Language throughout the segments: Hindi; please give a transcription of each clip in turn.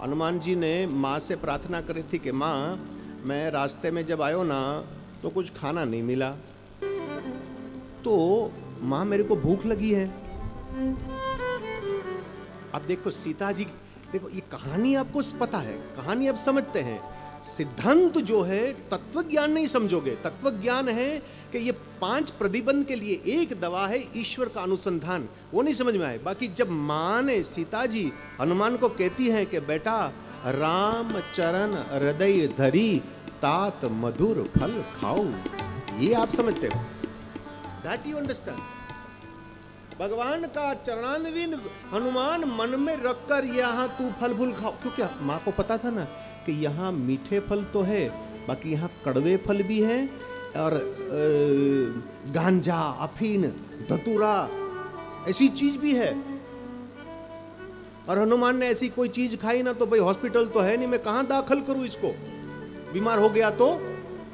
हनुमान जी ने माँ से प्रार्थना करी थी कि माँ, मैं रास्ते में जब आयो ना तो कुछ खाना नहीं मिला, तो माँ मेरे को भूख लगी है। अब देखो सीता जी, देखो ये कहानी आपको पता है, कहानी आप समझते हैं। सिद्धांत जो है तत्व ज्ञान नहीं समझोगे। तत्व ज्ञान है कि ये 5 प्रतिबंध के लिए एक दवा है, ईश्वर का अनुसंधान, वो नहीं समझ में आए। बाकी जब माँ ने, सीता जी हनुमान को कहती हैं कि बेटा राम चरण हृदय धरी तात मधुर फल खाओ, ये आप समझते हो, दैट यू अंडरस्टैंड। भगवान का चरणान्विन हनुमान मन में रखकर यहाँ तू फल फूल खाओ, क्योंकि माँ को पता था ना कि यहाँ मीठे फल तो है, बाकी यहाँ कड़वे फल भी हैं, और गांजा, अफीन, धतूरा ऐसी चीज भी है। और हनुमान ने ऐसी कोई चीज खाई ना तो भाई हॉस्पिटल तो है नहीं, मैं कहाँ दाखिल करूं इसको, बीमार हो गया तो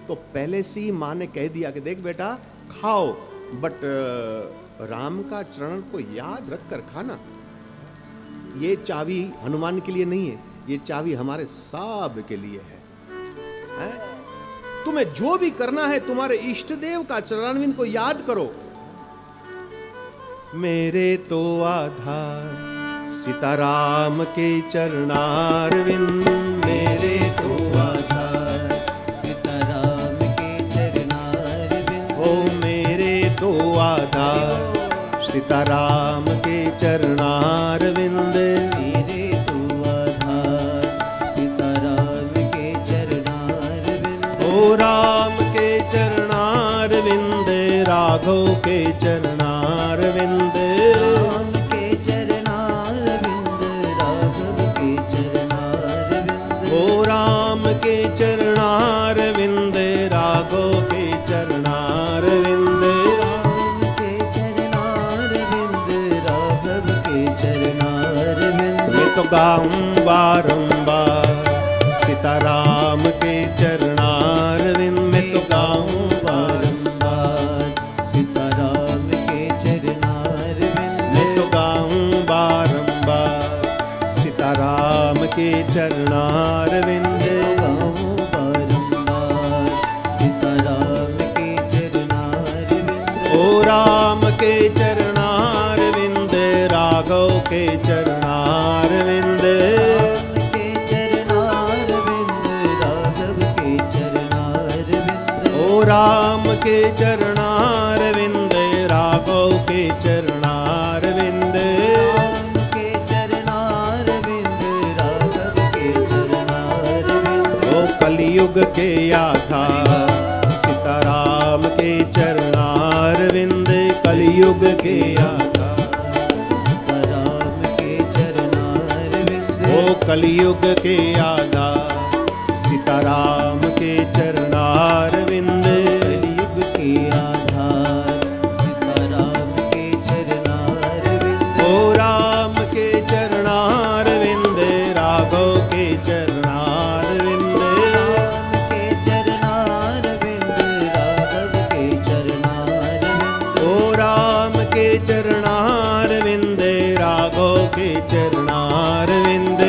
पहले से ही माँ ने कह दिया कि देख बेटा खाओ, बट राम का चरण को याद रख कर खाना। ये चाबी हनुमान के लिए नहीं है, ये चाबी हमारे सब के लिए है? तुम्हें जो भी करना है तुम्हारे इष्ट देव का चरणारविंद को याद करो। मेरे तो आधार सीताराम के चरणारविंद, मेरे तो आधार सीताराम के चरणारविंद, ओ मेरे तो आधार सीताराम के चरणारविंद, मेरे तो आधार सीताराम के चरणारविंद, ओ राम के चरणारविंद, राघव के चरणारविंद, राम के चरणारविंद, राघव के चरणारविंद, ओ राम के चरणारविंद, राघव के चरणारविंद, राम के चरणारविंद, राघव के चरणारविंद। मैं तो गाऊं बारंबार सीताराम के चरणारविंद, मैं तो गाऊं बारंबार सीताराम के चरणारविंद, मैं तो गाऊं बारंबार सीताराम के चरणारविंद, गाऊं बारंबार सीताराम के चरणारविंद, ओ राम के चरणारविंद, राघव के चरणारविंद, राम के चरणारविंद, राघव के चरणारविंद, राम के चरणारविंद, राघव के चरणारविंद, ओ कलयुग के आधार सीताराम के चरणारविंद, कलयुग के आधार सीताराम के चरणारविंद, ओ कलयुग के आधार सीताराम के चरणारविंद, कलयुग के आधार सीताराम के चरणारविंद, ओ राम के चरणारविंद, राघव के चरणारविंद, राम के चरणारविंद, राघव के चरणारविंद, ओ राम के चरणारविंद, राघव के चरणारविंद,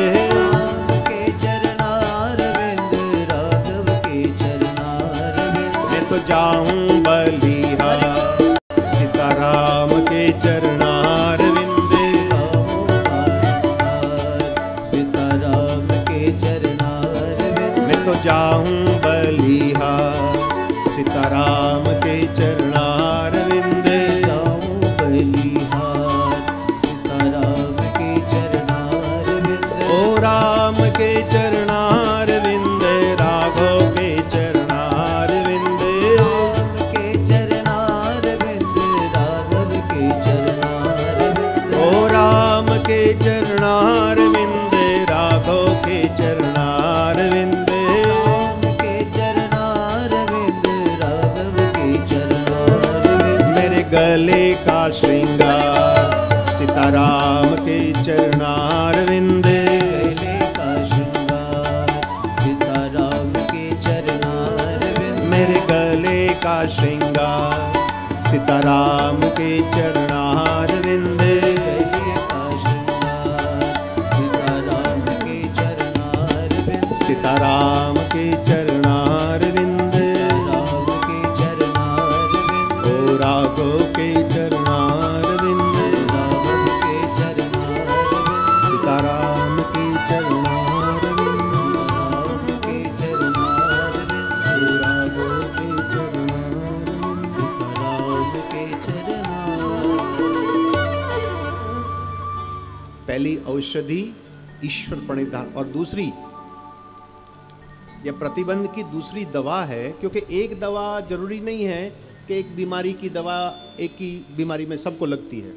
जाऊं बलिहार सीताराम के चरणारविंद, सीताराम के चरणारविंद, मैं तो जाऊं बलिहार सीताराम के चरणारविंद, जाऊं बलिहार सीताराम के चरणारविंद, ओ राम के चरणारविंद, राघव के चरणारविंद, के चरणारविंद, राघव के चरणारविंद, राम के चरणारविंद, राघव के चरणारविंद, मेरे गले का श्रृंगार सीताराम के चरणारविंद, गले का श्रृंगार सीताराम के चरणारविंद, मेरे गले का श्रृंगार सीताराम के चरणारविंद, पहली औषधि ईश्वर प्रणिधान, और दूसरी यह प्रतिबंध की दूसरी दवा है, क्योंकि एक दवा जरूरी नहीं है कि एक बीमारी की दवा एक ही बीमारी में सबको लगती है।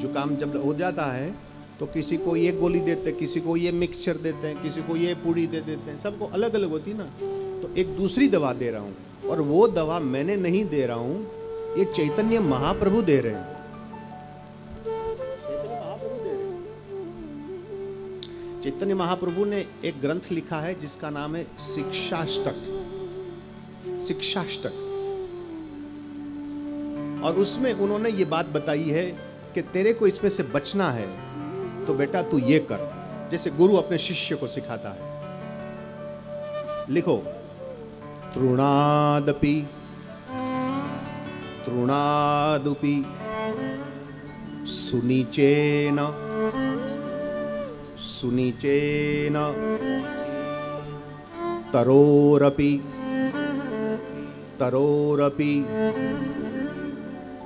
जुकाम जब हो जाता है तो किसी को ये गोली देते हैं, किसी को ये मिक्सचर देते हैं, किसी को ये पूड़ी दे देते हैं, सबको अलग अलग होती है ना। तो एक दूसरी दवा दे रहा हूँ, और वो दवा मैंने नहीं दे रहा हूँ, ये चैतन्य महाप्रभु दे रहे हैं। चैतन्य महाप्रभु ने एक ग्रंथ लिखा है जिसका नाम है शिक्षाष्टक। शिक्षाष्टक, और उसमें उन्होंने ये बात बताई है कि तेरे को इसमें से बचना है तो बेटा तू ये कर, जैसे गुरु अपने शिष्य को सिखाता है। लिखो, तृणादपि तृणादुपि सुनीचेन सुनीचेन तरोरपि तरोरपि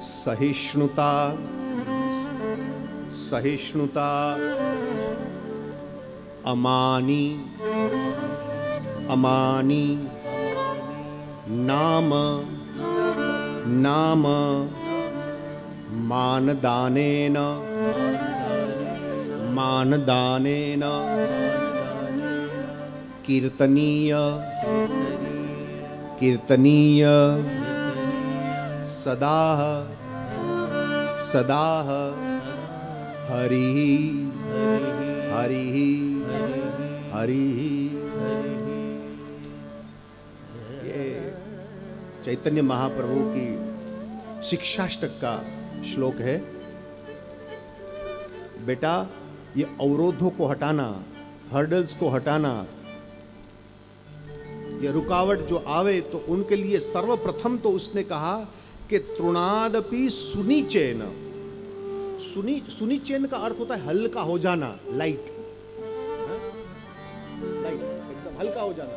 सहिष्णुता सहिष्णुता अमानी अमानी नाम नाम मानदानेन मानदानेन कीर्तनीय कीर्तनीय सदा सदा हरि हरि हरि। ये चैतन्य महाप्रभु की शिक्षाष्टक का श्लोक है। बेटा, ये अवरोधों को हटाना, हर्डल्स को हटाना, ये रुकावट जो आवे तो उनके लिए सर्वप्रथम तो उसने कहा कि तृणादपि सुनीचेन। सुनीचेन का अर्थ होता है हल्का हो जाना, लाइट, लाइट, एकदम हल्का हो जाना।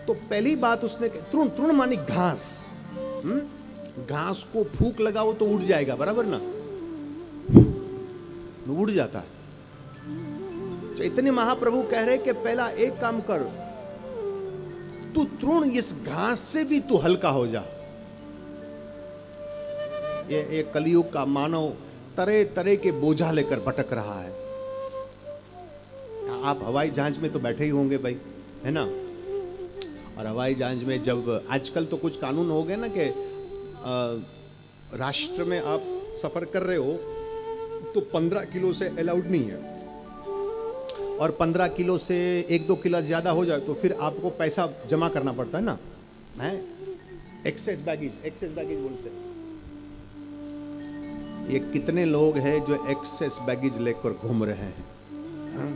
तो पहली बात उसने तृण, तृण मानी घास, घास को फूंक लगाओ तो उड़ जाएगा, बराबर ना, उड़ जाता है। चैतन्य महाप्रभु कह रहे कि पहला एक काम कर, तू तृण, इस घास से भी तू हल्का हो जा। ये कलयुग का मानव तरह तरह के बोझा लेकर भटक रहा है। आप हवाई जहाज में तो बैठे ही होंगे भाई, है ना। और हवाई जहाज में जब आजकल तो कुछ कानून हो गए ना कि राष्ट्र में आप सफर कर रहे हो तो 15 किलो से अलाउड नहीं है, और 15 किलो से 1-2 किलो ज्यादा हो जाए तो फिर आपको पैसा जमा करना पड़ता है ना, है एक्सेस बैगेज बोलते हैं। ये कितने लोग हैं जो एक्सेस बैगेज लेकर घूम रहे हैं, हाँ?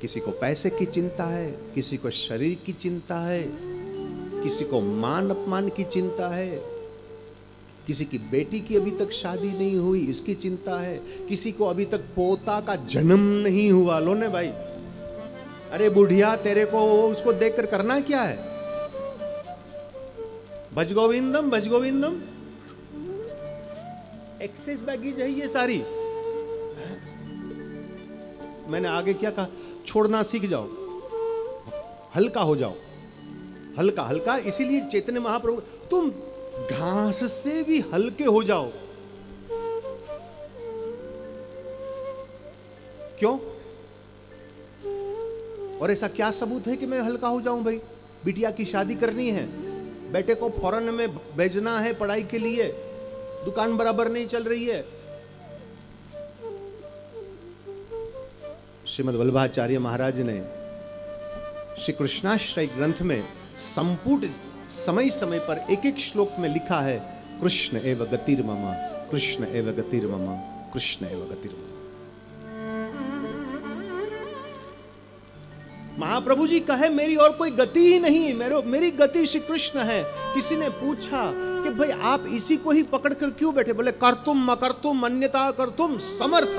किसी को पैसे की चिंता है, किसी को शरीर की चिंता है, किसी को मान अपमान की चिंता है, किसी की बेटी की अभी तक शादी नहीं हुई इसकी चिंता है, किसी को अभी तक पोता का जन्म नहीं हुआ। लो ने भाई, अरे बुढ़िया, तेरे को उसको देखकर करना क्या है? भज गोविंदम भज गोविंदम। एक्सेस बैगेज है ये सारी। मैंने आगे क्या कहा? छोड़ना सीख जाओ, हल्का हो जाओ, हल्का हल्का। इसीलिए चैतन्य महाप्रभु, तुम घास से भी हल्के हो जाओ। क्यों? और ऐसा क्या सबूत है कि मैं हल्का हो जाऊं भाई? बिटिया की शादी करनी है, बेटे को फॉरेन में भेजना है पढ़ाई के लिए, दुकान बराबर नहीं चल रही है। श्रीमद् वल्लभाचार्य महाराज ने श्री कृष्णाश्रय ग्रंथ में संपूर्ण समय समय पर एक एक श्लोक में लिखा है, कृष्ण एव गतिर्मम, कृष्ण एव गतिर्मम, कृष्ण एव गतिर्मम। महाप्रभु जी कहे मेरी और कोई गति ही नहीं, मेरी गति श्री कृष्ण है। किसी ने पूछा कि भाई आप इसी को ही पकड़ कर क्यों बैठे? बोले कर्तुम अकर्तुम अन्यथा कर्तुम समर्थ,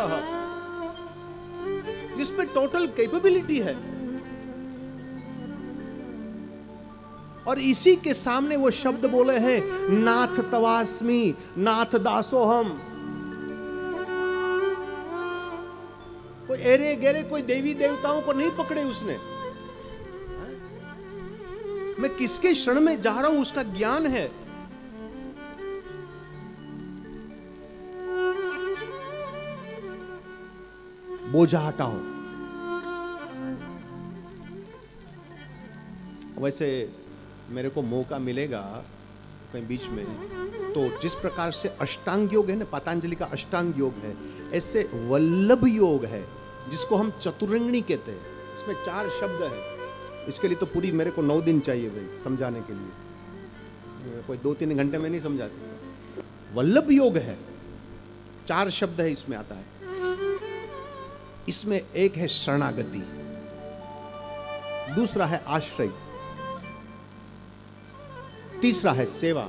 इसमें टोटल कैपेबिलिटी है। और इसी के सामने वो शब्द बोले हैं, नाथ तवास्मि, नाथ दासो हम। कोई एरे गेरे कोई देवी देवताओं को नहीं पकड़े उसने। मैं किसके शरण में जा रहा हूं उसका ज्ञान है। बोझा हटाओ। वैसे मेरे को मौका मिलेगा कहीं बीच में, तो जिस प्रकार से अष्टांग योग है ना, पतंजलि का अष्टांग योग है, ऐसे वल्लभ योग है जिसको हम चतुरंगिणी कहते हैं। इसमें 4 शब्द है। इसके लिए तो पूरी मेरे को 9 दिन चाहिए भाई समझाने के लिए, कोई 2-3 घंटे में नहीं समझा सकता। वल्लभ योग है, 4 शब्द है इसमें आता है। इसमें एक है शरणागति, दूसरा है आश्रय, तीसरा है सेवा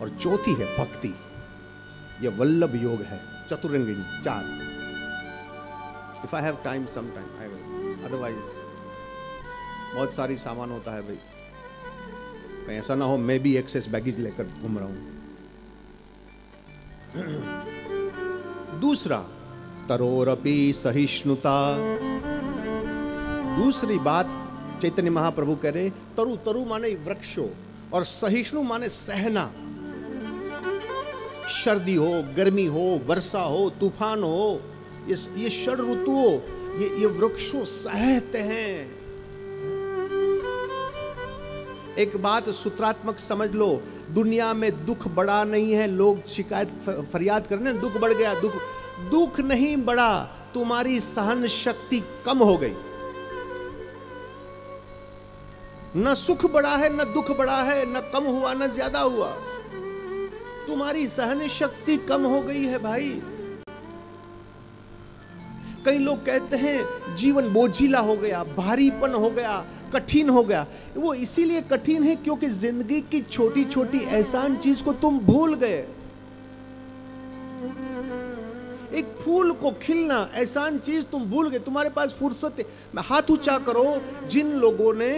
और चौथी है भक्ति। यह वल्लभ योग है, चतुरंगिणी 4। If I have time some time I will, otherwise बहुत सारी सामान होता है भाई, कहीं ऐसा ना हो मैं भी एक्सेस बैगेज लेकर घूम रहा हूं। दूसरा, तरोरपि सहिष्णुता। दूसरी बात चैतन्य महाप्रभु कह रहे, तरु, तरु माने वृक्षों और सहिष्णु माने सहना। सर्दी हो, गर्मी हो, वर्षा हो, तूफान हो, ये षड ऋतुओं, ये वृक्षों सहते हैं। एक बात सूत्रात्मक समझ लो, दुनिया में दुख बड़ा नहीं है। लोग शिकायत फरियाद करने दुख बढ़ गया, दुख नहीं बढ़ा, तुम्हारी सहन शक्ति कम हो गई। न सुख बढ़ा है, न दुख बढ़ा है, न कम हुआ न ज्यादा हुआ, तुम्हारी सहन शक्ति कम हो गई है भाई। कई लोग कहते हैं जीवन बोझिला हो गया, भारीपन हो गया, कठिन हो गया। वो इसीलिए कठिन है क्योंकि जिंदगी की छोटी छोटी एहसान चीज को तुम भूल गए। एक फूल को खिलना एहसान चीज तुम भूल गए, तुम्हारे पास फुर्सत है। हाथ ऊंचा करो जिन लोगों ने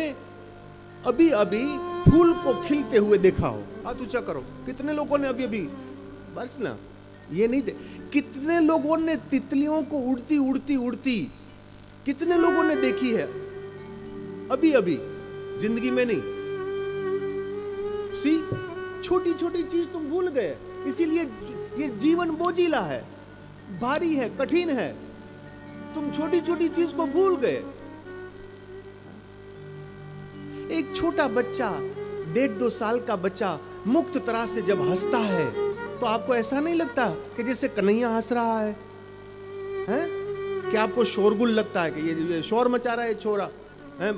अभी अभी फूल को खिलते हुए देखा हो, हाथ ऊंचा करो। कितने लोगों ने अभी अभी, बस ना ये नहीं दे, कितने लोगों ने तितलियों को उड़ती उड़ती उड़ती, कितने लोगों ने देखी है अभी अभी, जिंदगी में नहीं। सी, छोटी छोटी चीज तुम भूल गए, इसीलिए ये जीवन बोझिला है, भारी है, कठिन है। तुम छोटी छोटी चीज को भूल गए। एक छोटा बच्चा, 1.5-2 साल का बच्चा मुक्त तरह से जब हंसता है तो आपको ऐसा नहीं लगता कि जैसे कन्हैया हंस रहा है, हैं? क्या आपको शोरगुल लगता है कि ये शोर मचा रहा है छोरा है,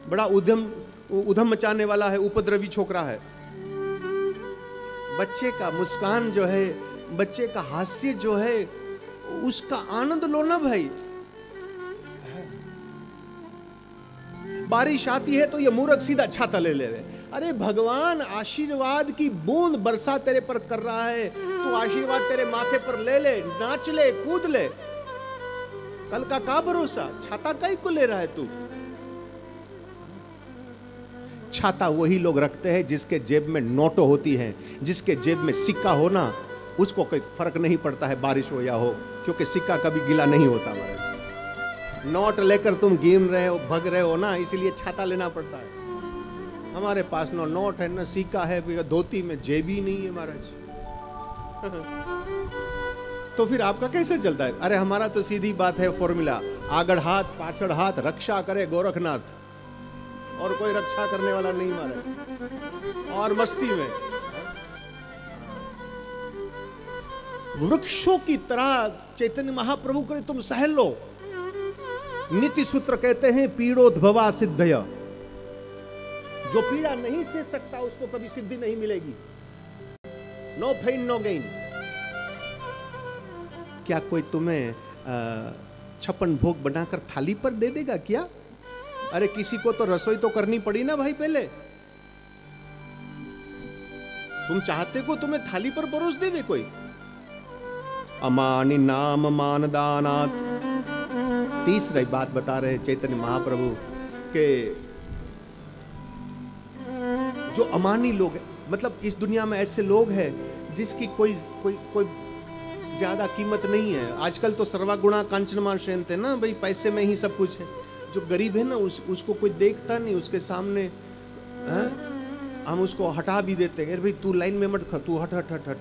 बड़ा उधम मचाने वाला है, उपद्रवी छोकरा है? बच्चे का मुस्कान जो है, बच्चे का हास्य जो है, उसका आनंद लो ना भाई। बारिश आती है तो ये मूर्ख सीधा छाता ले ले रहे। अरे भगवान आशीर्वाद की बूंद बरसा तेरे पर कर रहा है, तू आशीर्वाद तेरे माथे पर ले ले, नाच ले, कूद ले। कल का भरोसा, छाता काहे को ले रहा है तू? छाता वही लोग रखते हैं जिसके जेब में नोटो होती हैं, जिसके जेब में सिक्का हो ना, उसको कोई फर्क नहीं पड़ता है बारिश हो या हो, क्योंकि सिक्का कभी गीला नहीं होता। नोट लेकर तुम गिन रहे हो, भग रहे हो ना, इसीलिए छाता लेना पड़ता है। हमारे पास न नोट है न सिक्का है, धोती में जेब ही नहीं है महाराज। तो फिर आपका कैसे चलता है? अरे हमारा तो सीधी बात है फॉर्मूला, आगड़ हाथ पाछड़ हाथ, रक्षा करे गोरखनाथ, और कोई रक्षा करने वाला नहीं महाराज। और मस्ती में वृक्षों की तरह चैतन्य महाप्रभु करे तुम सहल लो। नीति सूत्र कहते हैं पीड़ोद्भवा सिद्धय, जो पीड़ा नहीं सह सकता उसको कभी सिद्धि नहीं मिलेगी। No pain no gain. क्या कोई तुम्हें 56 भोग बनाकर थाली पर दे देगा क्या? अरे किसी को तो रसोई तो करनी पड़ी ना भाई पहले। तुम चाहते को तुम्हें थाली पर परोस दे दे कोई? अमानि नाम मानदानात्। तीसरी बात बता रहे चैतन्य महाप्रभु के जो अमानी लोग हैं, मतलब इस दुनिया में ऐसे लोग हैं जिसकी कोई कोई कोई ज्यादा कीमत नहीं है। आजकल तो सर्वागुणा कांचनमा श्रेयन्ते ना भाई, पैसे में ही सब कुछ है। जो गरीब है ना उसको कोई देखता नहीं, उसके सामने हम उसको हटा भी देते हैं, भाई तू लाइन में मत खड़, तू हट हट हट हट।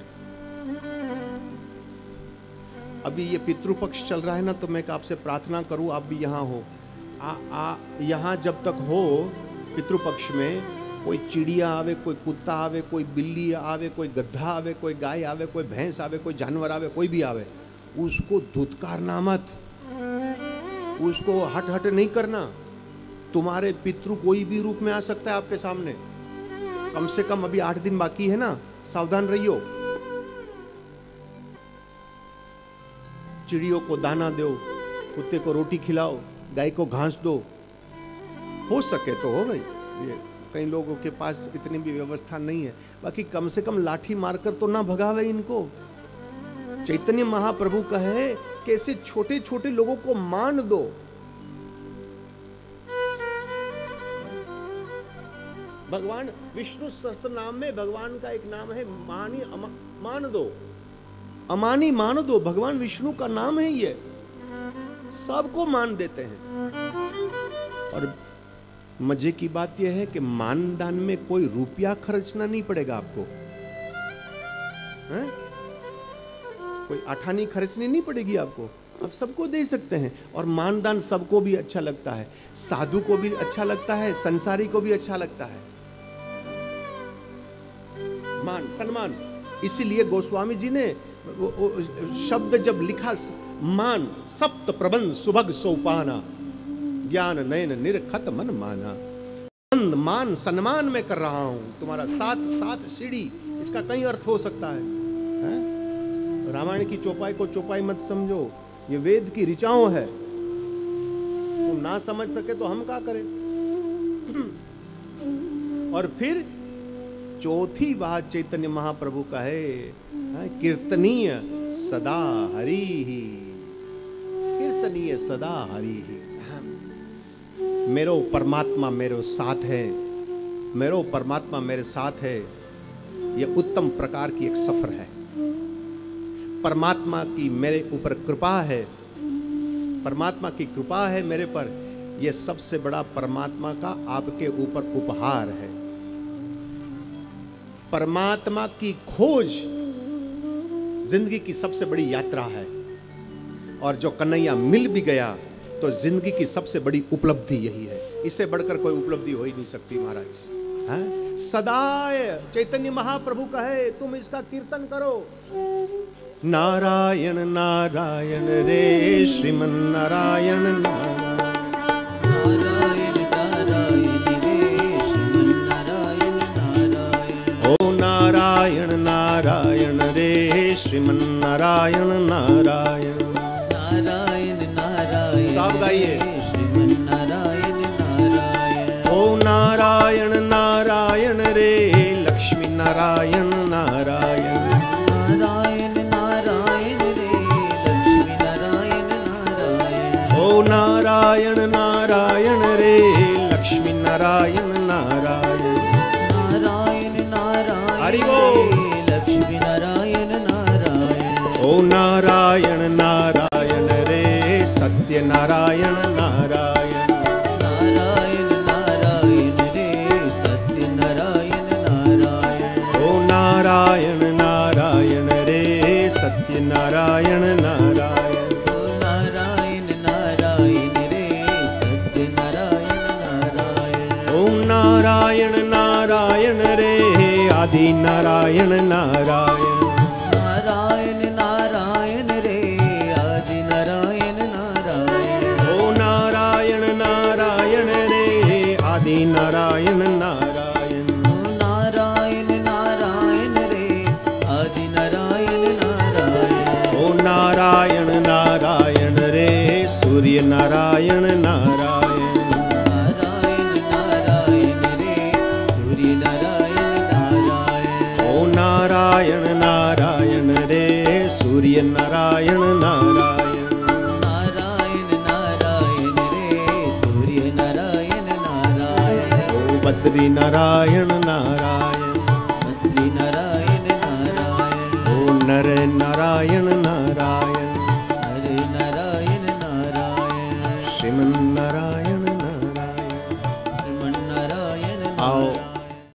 अभी ये पितृपक्ष चल रहा है ना, तो मैं आपसे प्रार्थना करूं आप भी यहाँ हो। यहाँ जब तक हो पितृपक्ष में, कोई चिड़िया आवे, कोई कुत्ता आवे, कोई बिल्ली आवे, कोई गधा आवे, कोई गाय आवे, कोई भैंस आवे, कोई जानवर आवे, कोई भी आवे, उसको धुतकारना मत, उसको हट हट नहीं करना। तुम्हारे पितृ कोई भी रूप में आ सकता है आपके सामने। कम से कम अभी 8 दिन बाकी है ना, सावधान रहियो। चिड़ियों को दाना दो, कुत्ते को रोटी खिलाओ, गाय को घास दो, हो सके तो हो भाई। ये कई लोगों के पास इतनी भी व्यवस्था नहीं है, बाकी कम से कम लाठी मारकर तो ना भगावे इनको। चैतन्य महाप्रभु कहे कि ऐसे छोटे छोटे लोगों को मान दो। भगवान विष्णु सहस्त्र नाम में भगवान का एक नाम है मानी मान दो, अमानी मान दो। भगवान विष्णु का नाम है ये, सबको मान देते हैं। और मजे की बात यह है कि मानदान में कोई रुपया खर्चना नहीं पड़ेगा आपको, है? कोई अठानी खर्चनी नहीं पड़ेगी आपको, आप सबको दे सकते हैं। और मानदान सबको भी अच्छा लगता है, साधु को भी अच्छा लगता है, संसारी को भी अच्छा लगता है। मान सम्मान, इसीलिए गोस्वामी जी ने शब्द जब लिखा, मान सप्त प्रबंध सुभग सोपाना, ज्ञान नयन निरखत मन माना। मान सम्मान में कर रहा हूं तुम्हारा, सात सीढ़ी, इसका कई अर्थ हो सकता है? रामायण की चौपाई को चौपाई मत समझो, ये वेद की ऋचाओं है। तुम ना समझ सके तो हम क्या करें? और फिर चौथी बात चैतन्य महाप्रभु का है, कीर्तनीय सदा हरि ही, कीर्तनीय सदा हरि ही। मेरो परमात्मा मेरे साथ है, मेरो परमात्मा मेरे साथ है। यह उत्तम प्रकार की एक सफर है। परमात्मा की मेरे ऊपर कृपा है, परमात्मा की कृपा है मेरे पर। यह सबसे बड़ा परमात्मा का आपके ऊपर उपहार है। परमात्मा की खोज जिंदगी की सबसे बड़ी यात्रा है। और जो कन्हैया मिल भी गया तो जिंदगी की सबसे बड़ी उपलब्धि यही है। इससे बढ़कर कोई उपलब्धि हो ही नहीं सकती महाराज। सदाय चैतन्य महाप्रभु कहे तुम इसका कीर्तन करो। नारायण नारायण रे श्रीमन नारायण नारायण नारायण रे श्रीमन नारायण नारायण। ओ नारायण नारायण रे श्रीमन नारायण नारायण। नारायण नारायण सब गाइए। श्रीमन नारायण नारायण। ओ नारायण नारायण रे लक्ष्मी नारायण नारायण। नारायण नारायण रे लक्ष्मी नारायण नारायण। ओ नारायण नारायण रे लक्ष्मी नारायण नारायण। नारायण नारायण हरि बोल। रे लक्ष्मी नारायण नारायण। ओ नारायण नारायण रे सत्य नारायण नारायण। नारायण नारायण रे सत्य नारायण नारायण। ओ नारायण नारायण रे सत्य नारायण नारायण। नारायण नारायण रे सत्य नारायण नारायण। ओम नारायण नारायण रे आदि नारायण नारायण। नारायण नारायण रे आदि नारायण नारायण। ओ नारायण नारायण रे आदि नारायण नारायण। नारायण नारायण रे आदि नारायण नारायण। ओ नारायण नारायण रे सूर्य नारायण नारायण। नारायण नारायण रे सूर्य नारायण नारायण। ओ नारायण नारायण रे सूर्य नारायण नारायण। नारायण नारायण रे सूर्य नारायण नारायण। ओ बद्री नारायण नारायण।